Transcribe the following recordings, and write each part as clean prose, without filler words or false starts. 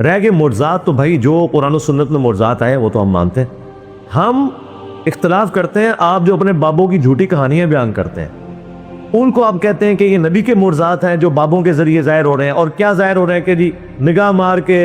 رہ گئے معجزات، تو بھائی جو قرآن و سنت میں معجزات آئے وہ تو ہم مانتے ہیں۔ ہم اختلاف کرتے ہیں آپ جو اپنے بابوں کی جھوٹی کہانیاں بیان کرتے ہیں، ان کو آپ کہتے ہیں کہ یہ نبی کے معجزات ہیں جو بابوں کے ذریعے ظاہر ہو رہے ہیں، اور کیا ظاہر ہو رہے ہیں کہ جی نگاہ مار کے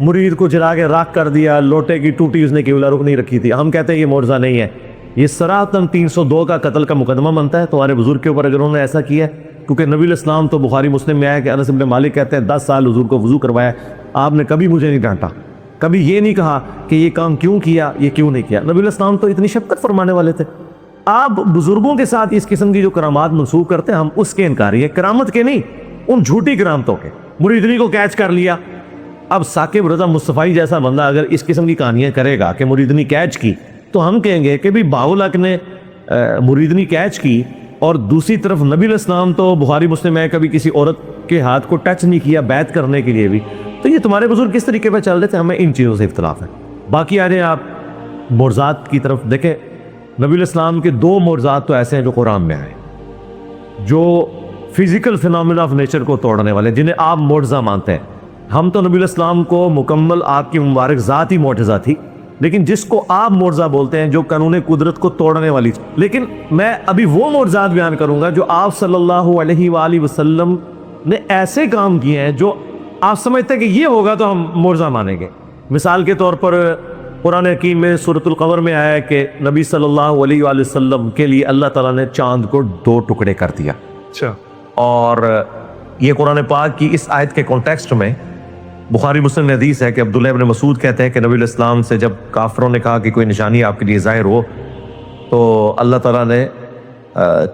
مرید کو جلا کے راکھ کر دیا، لوٹے کی ٹوٹی اس نے قبلہ رخ نہیں رکھی تھی۔ ہم کہتے ہیں یہ معجزہ نہیں ہے، یہ صراحتاً 302 کا قتل کا مقدمہ بنتا ہے تمہارے بزرگ کے اوپر اگر انہوں نے ایسا کیا ہے، کیونکہ نبی علیہ السلام تو بخاری مسلم میں آیا کہ انس بن مالک کہتے ہیں 10 سال حضور کو وضو کروایا، آپ نے کبھی مجھے نہیں ڈانٹا، کبھی یہ نہیں کہا کہ یہ کام کیوں کیا، یہ کیوں نہیں کیا۔ نبی علیہ السلام تو اتنی شفقت فرمانے والے تھے۔ آپ بزرگوں کے ساتھ اس قسم کی جو کرامات منسوخ کرتے ہیں، ہم اس کے انکاری ہیں، کرامت کے نہیں، ان جھوٹی کرامتوں کے۔ مریدنی کو کیچ کر لیا، اب ثاقب رضا مصطفی جیسا بندہ اگر اس قسم کی کہانیاں کرے گا کہ مریدنی کیچ کی، تو ہم کہیں گے کہ بھی باولک نے مریدنی کیچ کی، اور دوسری طرف نبی علیہ السلام تو بخاری مسلم میں کبھی کسی عورت کے ہاتھ کو ٹچ نہیں کیا بیعت کرنے کے لیے بھی، تو یہ تمہارے بزرگ کس طریقے پہ چل رہے تھے، ہمیں ان چیزوں سے اختلاف ہے۔ باقی آ رہے ہیں آپ معجزات کی طرف، دیکھیں نبی علیہ السلام کے 2 معجزات تو ایسے ہیں جو قرآن میں آئے، جو فزیکل فینومینا آف نیچر کو توڑنے والے، جنہیں آپ معجزہ مانتے ہیں۔ ہم تو نبی علیہ السلام کو مکمل آپ کی مبارک ذات ہی معجزہ تھی، لیکن جس کو آپ معجزہ بولتے ہیں جو قانون قدرت کو توڑنے والی تھی۔ لیکن میں ابھی وہ معجزات بیان کروں گا جو آپ صلی اللہ علیہ وآلہ وسلم نے ایسے کام کیے ہیں جو آپ سمجھتے ہیں کہ یہ ہوگا تو ہم معجزہ مانیں گے۔ مثال کے طور پر قرآن حکیم میں سورۃ القمر میں آیا ہے کہ نبی صلی اللہ علیہ وآلہ وسلم کے لیے اللہ تعالیٰ نے چاند کو 2 ٹکڑے کر دیا۔ اچھا، اور یہ قرآن پاک کی اس آیت کے کانٹیکسٹ میں بخاری مسلم میں حدیث ہے کہ عبداللہ ابن مسعود کہتے ہیں کہ نبی علیہ السلام سے جب کافروں نے کہا کہ کوئی نشانی آپ کے لیے ظاہر ہو، تو اللہ تعالیٰ نے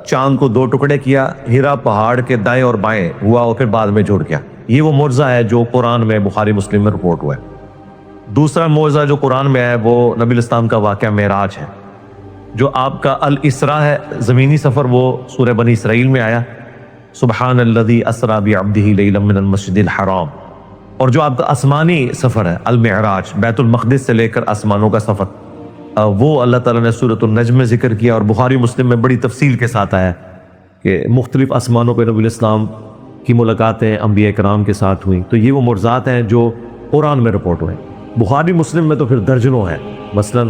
چاند کو 2 ٹکڑے کیا، ہیرا پہاڑ کے دائیں اور بائیں ہوا اور پھر بعد میں جڑ گیا۔ یہ وہ معجزہ ہے جو قرآن میں بخاری مسلم میں رپورٹ ہوا ہے۔ دوسرا معجزہ جو قرآن میں ہے وہ نبی علیہ السلام کا واقعہ معراج ہے، جو آپ کا الاسراء ہے، زمینی سفر، وہ سورہ بنی اسرائیل میں آیا، سبحان الذی اسریٰ بعبدہ لیلا من المسجد الحرام۔ اور جو آپ کا آسمانی سفر ہے المعراج، بیت المقدس سے لے کر آسمانوں کا سفر، وہ اللہ تعالیٰ نے سورۃ النجم میں ذکر کیا، اور بخاری مسلم میں بڑی تفصیل کے ساتھ آیا کہ مختلف آسمانوں پہ نبی علیہ السلام کی ملاقاتیں انبیاء کرام کے ساتھ ہوئیں۔ تو یہ وہ معجزات ہیں جو قرآن میں رپورٹ ہوئے۔ بخاری مسلم میں تو پھر درجنوں ہیں۔ مثلا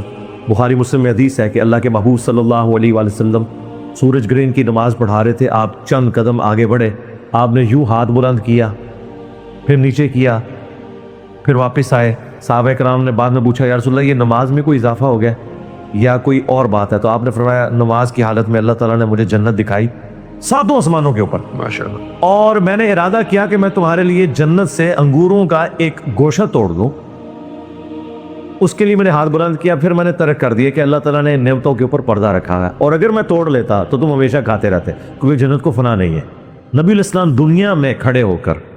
بخاری مسلم میں حدیث ہے کہ اللہ کے محبوب صلی اللہ علیہ وآلہ وسلم سورج گرہن کی نماز پڑھا رہے تھے، آپ چند قدم آگے بڑھے، آپ نے یوں ہاتھ بلند کیا، پھر نیچے کیا، پھر واپس آئے۔ صحابہ کرام نے بعد میں پوچھا یا رسول اللہ یہ نماز میں کوئی اضافہ ہو گیا یا کوئی اور بات ہے؟ تو آپ نے فرمایا نماز کی حالت میں اللہ تعالیٰ نے مجھے جنت دکھائی 7 آسمانوں کے اوپر، ماشاءاللہ، اور میں نے ارادہ کیا کہ میں تمہارے لیے جنت سے انگوروں کا ایک گوشہ توڑ دوں، اس کے لیے میں نے ہاتھ بلند کیا، پھر میں نے ترک کر دیا کہ اللہ تعالیٰ نے نعمتوں کے اوپر پردہ رکھا ہے، اور اگر میں توڑ لیتا تو تم ہمیشہ کھاتے رہتے، کیونکہ جنت کو فنا نہیں ہے۔ نبی علیہ السلام دنیا میں کھڑے ہو کر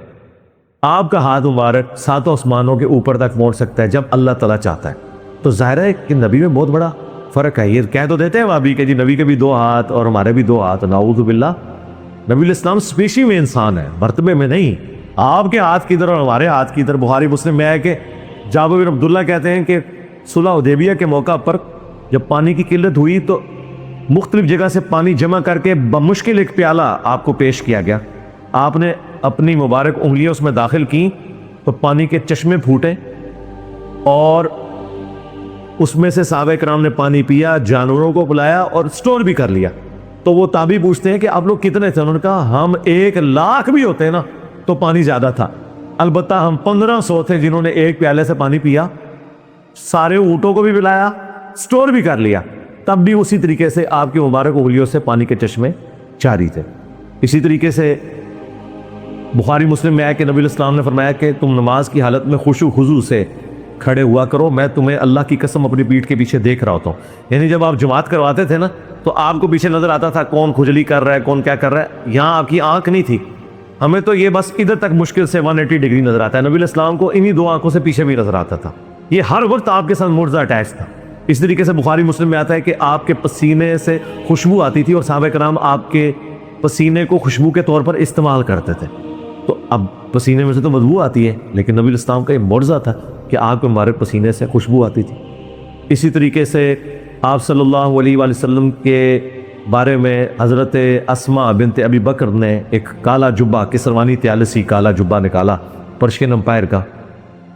آپ کا ہاتھ مبارک 7 آسمانوں کے اوپر تک پہنچ سکتا ہے جب اللہ تعالیٰ چاہتا ہے۔ تو ظاہر ہے کہ نبی میں بہت بڑا فرق ہے۔ یہ کہہ تو دیتے ہیں وہاں بھی کہ جی نبی کے بھی 2 ہاتھ اور ہمارے بھی 2 ہاتھ، نعوذ باللہ۔ نبی علیہ السلام اسپیشی میں انسان ہے، مرتبے میں نہیں۔ آپ کے ہاتھ کی طرح اور ہمارے ہاتھ کی طرح بخاری مسلم میں ہے کہ جابر بن عبداللہ کہتے ہیں کہ صلح حدیبیہ کے موقع پر جب پانی کی قلت ہوئی تو مختلف جگہ سے پانی جمع کر کے بمشکل ایک پیالہ آپ کو پیش کیا گیا، آپ نے اپنی مبارک انگلیاں اس میں داخل کی تو پانی کے چشمے پھوٹے، اور اس میں سے صحابہ کرام نے پانی پیا، جانوروں کو پلایا اور سٹور بھی کر لیا۔ تو وہ تابعی پوچھتے ہیں کہ آپ لوگ کتنے تھے؟ انہوں نے کہا ہم 1,00,000 بھی ہوتے نا تو پانی زیادہ تھا، البتہ ہم 1500 تھے جنہوں نے ایک پیالے سے پانی پیا، سارے اونٹوں کو بھی پلایا، سٹور بھی کر لیا، تب بھی اسی طریقے سے آپ کی مبارک انگلیوں سے پانی کے چشمے جاری تھے۔ اسی طریقے سے بخاری مسلم میں آیا کہ نبی علیہ السلام نے فرمایا کہ تم نماز کی حالت میں خشوع خضوع سے کھڑے ہوا کرو، میں تمہیں اللہ کی قسم اپنی پیٹھ کے پیچھے دیکھ رہا ہوتا ہوں۔ یعنی جب آپ جماعت کرواتے تھے نا تو آپ کو پیچھے نظر آتا تھا کون کھجلی کر رہا ہے، کون کیا کر رہا ہے، یہاں آپ کی آنکھ نہیں تھی، ہمیں تو یہ بس ادھر تک مشکل سے 180 ڈگری نظر آتا ہے، نبی علیہ السلام کو انہی 2 آنکھوں سے پیچھے بھی نظر آتا تھا۔ یہ ہر وقت آپ کے ساتھ معجزہ اٹیچ تھا۔ اس طریقے سے بخاری مسلم میں آتا ہے کہ آپ کے پسینے سے خوشبو آتی تھی اور صحابہ کرام آپ کے پسینے کو خوشبو کے طور پر استعمال کرتے تھے۔ تو اب پسینے میں سے تو بدبو آتی ہے، لیکن نبی علیہ السلام کا یہ معجزہ تھا کہ آپ کے مبارک پسینے سے خوشبو آتی تھی۔ اسی طریقے سے آپ صلی اللہ علیہ وآلہ وسلم کے بارے میں حضرت اسماء بنت ابی بکر نے ایک کالا جبہ، کسروانی طیالسی کالا جبہ نکالا پرشین امپائر کا،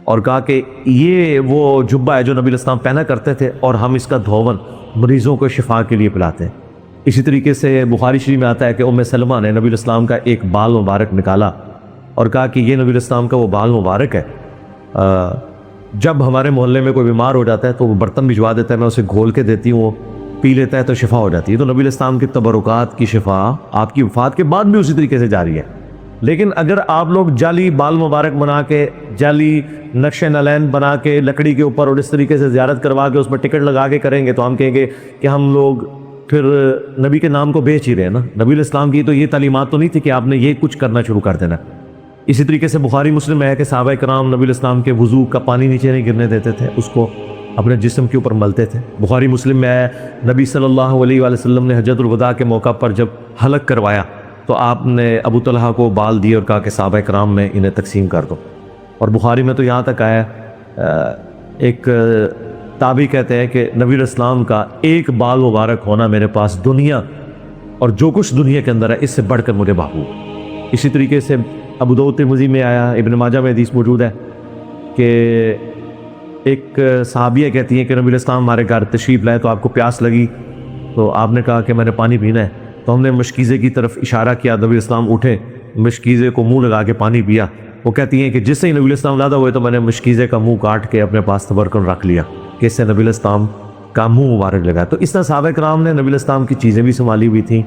اور کہا کہ یہ وہ جبہ ہے جو نبی الاسلام پہنا کرتے تھے اور ہم اس کا دھون مریضوں کو شفا کے لیے پلاتے ہیں۔ اسی طریقے سے بخاری شریف میں آتا ہے کہ ام سلمہ نے نبی الاسلام کا ایک بال مبارک نکالا اور کہا کہ یہ نبی الاسلام کا وہ بال مبارک ہے، جب ہمارے محلے میں کوئی بیمار ہو جاتا ہے تو وہ برتن بھجوا دیتا ہے، میں اسے گھول کے دیتی ہوں، وہ پی لیتا ہے تو شفا ہو جاتی ہے۔ تو نبی الاسلام کی تبرکات کی شفا آپ کی وفات کے بعد بھی اسی طریقے سے جاری ہے۔ لیکن اگر آپ لوگ جعلی بال مبارک بنا کے، جعلی نقش نالین بنا کے لکڑی کے اوپر اور اس طریقے سے زیارت کروا کے اس پر ٹکٹ لگا کے کریں گے تو ہم کہیں گے کہ ہم لوگ پھر نبی کے نام کو بیچ ہی رہے ہیں نا۔ نبی الاسلام کی تو یہ تعلیمات تو نہیں تھی کہ آپ نے یہ کچھ کرنا شروع کر دینا۔ اسی طریقے سے بخاری مسلم میں ہے کہ صحابہ کرام نبی الاسلام کے وضو کا پانی نیچے نہیں گرنے دیتے تھے، اس کو اپنے جسم کے اوپر ملتے تھے۔ بخاری مسلم میں ہے نبی صلی اللہ علیہ وآلہ وسلم نے حجۃ الوداع کے موقع پر جب حلق کروایا تو آپ نے ابو طلحہ کو بال دیے اور کہا کہ صحابہ کرام میں انہیں تقسیم کر دو۔ اور بخاری میں تو یہاں تک آیا، ایک تابعی کہتے ہیں کہ نبی الاسلام کا ایک بال مبارک ہونا میرے پاس دنیا اور جو کچھ دنیا کے اندر ہے اس سے بڑھ کر مجھے محبوب۔ اسی طریقے سے ابو داؤد ترمذی میں آیا، ابن ماجہ میں حدیث موجود ہے کہ ایک صحابیہ کہتی ہیں کہ نبی الاسلام ہمارے گھر تشریف لائے تو آپ کو پیاس لگی تو آپ نے کہا کہ میں نے پانی پینا ہے، تو ہم نے مشکیزے کی طرف اشارہ کیا، نبی الاسلام اٹھے، مشکیزے کو منہ لگا کے پانی پیا۔ وہ کہتی ہیں کہ جس سے ہی نبی الاسلام زیادہ ہوئے تو میں نے مشکیزے کا منہ کاٹ کے اپنے پاس تبرکن رکھ لیا کہ اس سے نبی الاسلام کا منہ مبارک لگا۔ تو اس طرح صحابہ کرام نے نبی الاسلام کی چیزیں بھی سنبھالی ہوئی تھیں۔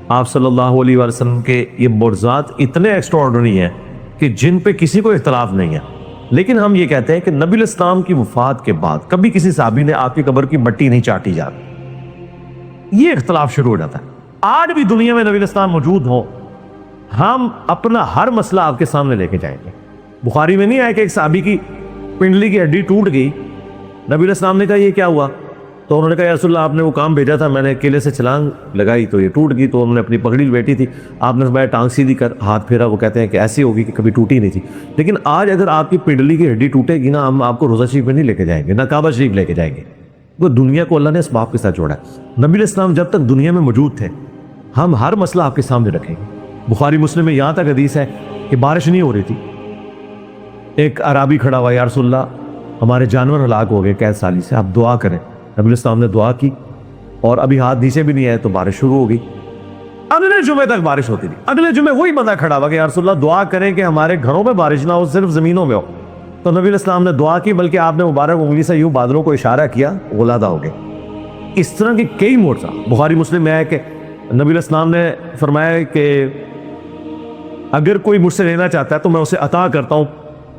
آپ صلی اللہ علیہ وآلہ وسلم کے یہ معجزات اتنے ایکسٹراڈنری ہیں کہ جن پہ کسی کو اختلاف نہیں ہے، لیکن ہم یہ کہتے ہیں کہ نبی الاسلام کی وفات کے بعد کبھی کسی صحابی نے آپ کی قبر کی مٹی نہیں چاٹی جاتی، یہ اختلاف شروع ہو جاتا ہے۔ آج بھی دنیا میں نبی الاسلام موجود ہوں، ہم اپنا ہر مسئلہ آپ کے سامنے لے کے جائیں گے۔ بخاری میں نہیں آیا کہ ایک صحابی کی پنڈلی کی ہڈی ٹوٹ گئی، نبی الاسلام نے کہا یہ کیا ہوا؟ تو انہوں نے کہا یا رسول اللہ آپ نے وہ کام بھیجا تھا، میں نے کیلے سے چھلانگ لگائی تو یہ ٹوٹ گئی، تو انہوں نے اپنی پگڑی بیٹھی تھی، آپ نے فرمایا ٹانگ سیدھی کر، ہاتھ پھیرا، وہ کہتے ہیں کہ ایسی ہوگی کہ کبھی ٹوٹی نہیں تھی۔ لیکن آج اگر آپ کی پنڈلی کی ہڈی ٹوٹے گی نا، ہم آپ کو روزہ شریف میں نہیں لے کے جائیں گے، نہ کعبہ شریف لے کے جائیں گے۔ وہ دنیا کو اللہ نے اسباب کے ساتھ جوڑا ہے۔ نبی الاسلام جب تک دنیا میں موجود تھے ہم ہر مسئلہ آپ کے سامنے رکھیں گے۔ بخاری مسلم میں یہاں تک حدیث ہے کہ بارش نہیں ہو رہی تھی، ایک عرابی کھڑا ہوا، یا رسول اللہ ہمارے جانور ہلاک ہو گئے قید سالی سے، آپ دعا کریں۔ نبی الاسلام نے دعا کی اور ابھی ہاتھ نیچے بھی نہیں آئے تو بارش شروع ہو گئی۔ اگلے جمعے تک بارش ہوتی تھی، اگلے جمعے وہی بندہ کھڑا ہوا کہ یا رسول اللہ دعا کریں کہ ہمارے گھروں میں بارش نہ ہو، صرف زمینوں میں ہو۔ تو نبی الاسلام نے دعا کی، بلکہ آپ نے مبارک انگلی سے یوں بادلوں کو اشارہ کیا، غلادہ ہو گئے۔ اس طرح کے کئی معجزات بخاری مسلم میں ہے کہ نبی الاسلام نے فرمایا کہ اگر کوئی مجھ سے لینا چاہتا ہے تو میں اسے عطا کرتا ہوں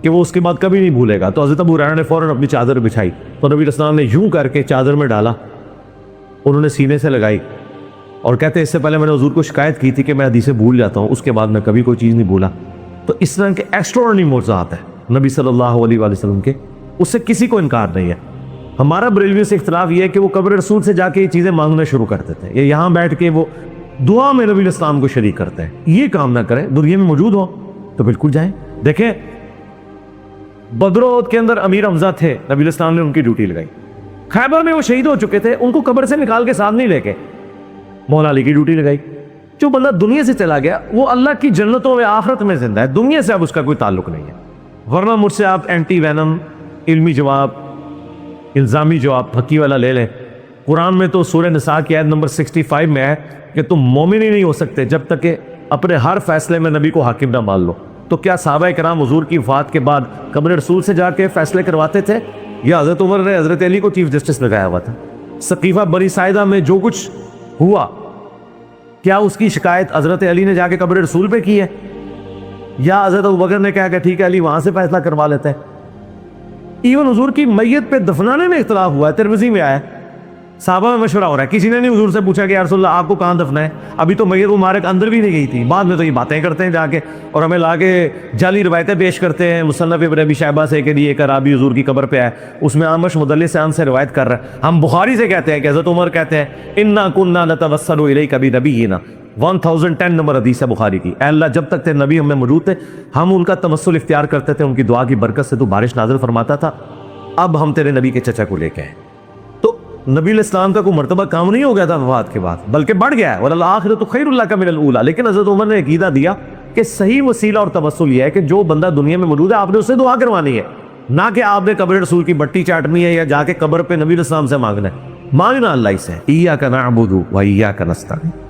کہ وہ اس کے بعد کبھی نہیں بھولے گا۔ تو حضرت ابو ہریرہ نے فوراً اپنی چادر بچھائی تو نبی الاسلام نے یوں کر کے چادر میں ڈالا، انہوں نے سینے سے لگائی اور کہتے ہیں اس سے پہلے میں نے حضور کو شکایت کی تھی کہ میں حدیثیں بھول جاتا ہوں، اس کے بعد میں کبھی کوئی چیز نہیں بھولا۔ تو اس طرح کے ایکسٹراڈنری معجزات ہیں نبی صلی اللہ علیہ وآلہ وسلم کے، اس سے کسی کو انکار نہیں ہے۔ ہمارا بریلویوں سے اختلاف یہ ہے کہ وہ قبر رسول سے جا کے یہ چیزیں مانگنا شروع کر دیتے ہیں، یا یہاں بیٹھ کے وہ دعا میں نبی الاسلام کو شریک کرتے ہیں۔ یہ کام نہ کریں، دنیا میں موجود ہو تو بالکل جائیں۔ دیکھیں بدر و احد کے اندر امیر حمزہ تھے، نبی الاسلام نے ان کی ڈیوٹی لگائی۔ خیبر میں وہ شہید ہو چکے تھے، ان کو قبر سے نکال کے ساتھ نہیں لے کے مولا علی کی ڈیوٹی لگائی۔ جو بندہ دنیا سے چلا گیا وہ اللہ کی جنتوں میں آخرت میں زندہ ہے، دنیا سے اب اس کا کوئی تعلق نہیں ہے۔ ورنہ مجھ سے آپ اینٹی وینم علمی جواب، الزامی جواب پھکی والا لے لیں۔ قرآن میں تو سورہ نساء کی آیت نمبر 65 میں ہے کہ تم مومن ہی نہیں ہو سکتے جب تک کہ اپنے ہر فیصلے میں نبی کو حاکم نہ مان لو۔ تو کیا صحابہ کرام حضور کی وفات کے بعد قبر رسول سے جا کے فیصلے کرواتے تھے، یا حضرت عمر نے حضرت علی کو چیف جسٹس لگایا ہوا تھا؟ سقیفہ بنی ساعدہ میں جو کچھ ہوا، کیا اس کی شکایت حضرت علی نے جا کے قبر رسول پہ کی ہے، یا حضرت ابوبکر نے کہا کہ ٹھیک ہے علی وہاں سے فیصلہ کروا لیتے ہیں؟ ایون حضور کی میت پہ دفنانے میں اختلاف ہوا ہے، ترمذی میں آیا ہے، صحابہ میں مشورہ ہو رہا ہے، کسی نے نہیں حضور سے پوچھا کہ یا رسول اللہ آپ کو کہاں دفنا ہے، ابھی تو میت مبارک اندر بھی نہیں گئی تھی، بعد میں تو یہ باتیں کرتے ہیں جا کے اور ہمیں لا کے جعلی روایتیں پیش کرتے ہیں۔ مصنف ابن ابی شیبہ سے کہ ایک عرابی حضور کی قبر پہ آئے، اس میں عامش مدلس ان سے روایت کر رہا ہے۔ ہم بخاری سے کہتے ہیں کہ حضرت عمر کہتے ہیں انا کننا نتوسل الیک بنبینا، 1010 نمبر حدیث ہے بخاری کی، اے اللہ جب تک تھے نبی ہم میں موجود تھے ہم ان کا تمثل اختیار کرتے تھے، ان کی دعا کی برکت سے تو بارش نازل فرماتا تھا، اب ہم تیرے نبی کے چچا کو لے کے ہیں۔ تو نبی علیہ السلام کا کوئی مرتبہ کام نہیں ہو گیا تھا وفات کے بعد، بلکہ بڑھ گیا ہے، والآخرۃ خیر لک من الاولی۔ لیکن حضرت عمر نے عقیدہ دیا کہ صحیح وسیلہ اور توسل یہ ہے کہ جو بندہ دنیا میں موجود ہے آپ نے اس سے دعا کروانی ہے، نہ کہ آپ نے قبر رسول کی بٹی چاٹنی ہے یا جا کے قبر پہ نبی الاسلام سے مانگنا ہے. مانگنا اللہ سے ایاک نعبد و ایاک نستعین.